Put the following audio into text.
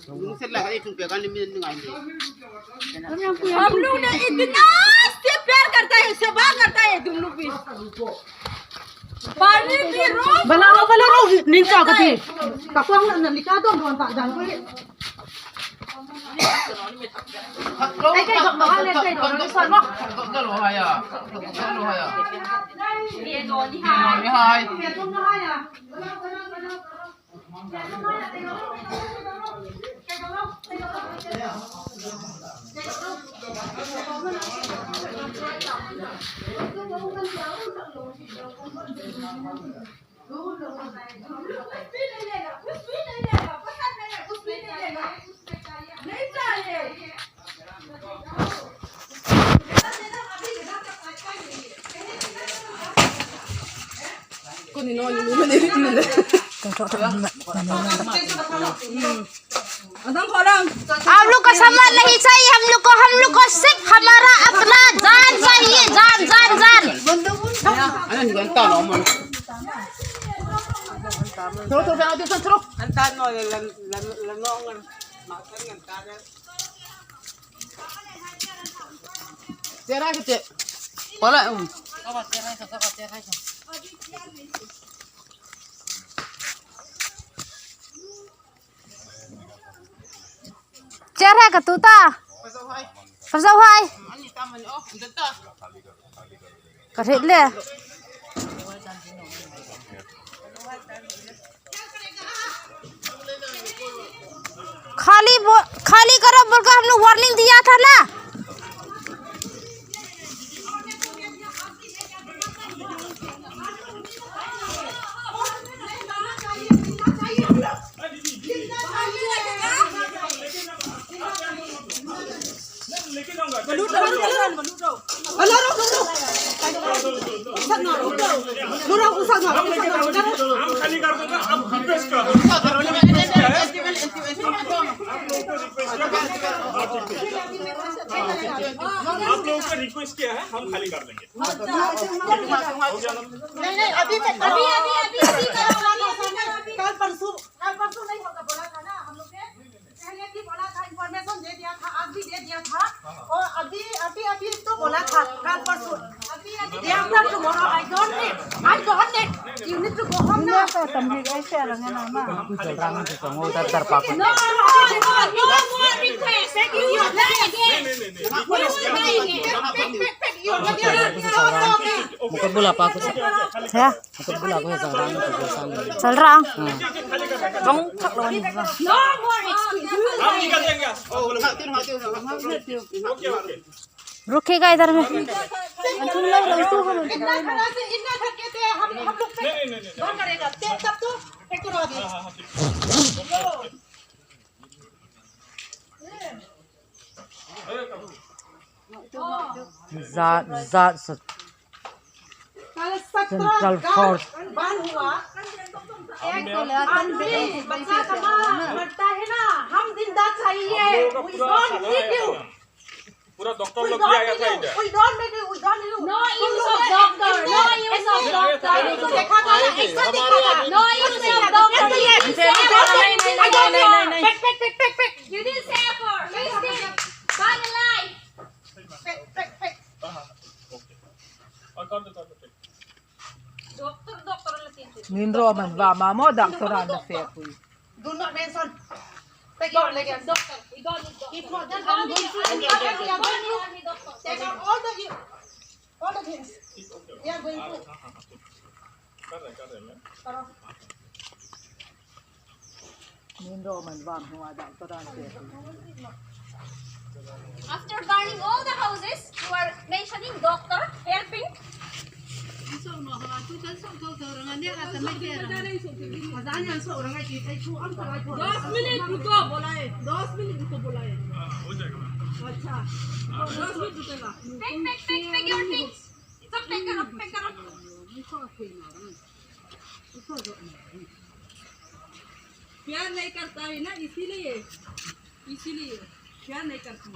हम लोग ने इतना से प्यार करता है, सेवा करता है तुम लोग भी। पानी भी रोज बला निंचा कति कपंग न निका दो दोन ता जान कोई cái gọc đó lên cái đó nó xoắn không? Nó lỗ hai à? Nó hai à? Bia đồ đi hai. Bia hai. Bia không nó hai à? आप लोग का सामान नहीं चाहिए, हम लोग को सिर्फ हमारा अपना जान चाहिए, जान जान जान। Cara ka tuta. Pasau hai. Karet le. खाली करो बोलकर हम लोग वार्निंग दिया था ना। खाली कर दूंगा, अब रिक्वेस्ट कर आप लोगों को रिक्वेस्ट किया है, हम खाली कर देंगे। नहीं अभी कल परसों नहीं होगा बोला था ना हम लोग ने, पहले भी बोला था, इन्फॉर्मेशन दे दिया था, आज भी दे दिया था, और अभी तो बोला था कल परसों। After tomorrow I don't need. You need to go home now. ऐसे रहेंगे ना मां। No more request. Mukul bola apa aku? Ya, Mukul bola aku Zairawn चल रहा। Bang thak lawan ni. No more excuse. हम निकल देंगे। रुकेगा इधर में। इतना खड़ा थे हम लोग बंद करेगा तब तो ट्रैक्टर आ गया। सेंट्रल फोर्स बंद हुआ। बच्चा मरता है ना, हम जिंदा चाहिए। पूरा डॉक्टर लोग भी आया था इधर। We don't need you. No use of doctor. No use of doctor. देखा था ना, ऐसा दिखा था। No use of doctor. Pick. You didn't say for. Listen. Burn alive. Pick. और कर दो। Doctor latin. Minro man ba mamo doktoran na fair ko. Do not mention. Take your legs. Doctor. We don't need doctor. If not, then I'm going to take out all the things. We are going to. कर रहे हैं। Minro man ba mamo doktoran fair ko. After burning all the houses, you are mentioning doctor helping. Pick your things. Stop, pick her up. प्यार नहीं करता है ना, इसीलिए प्यार नहीं करती।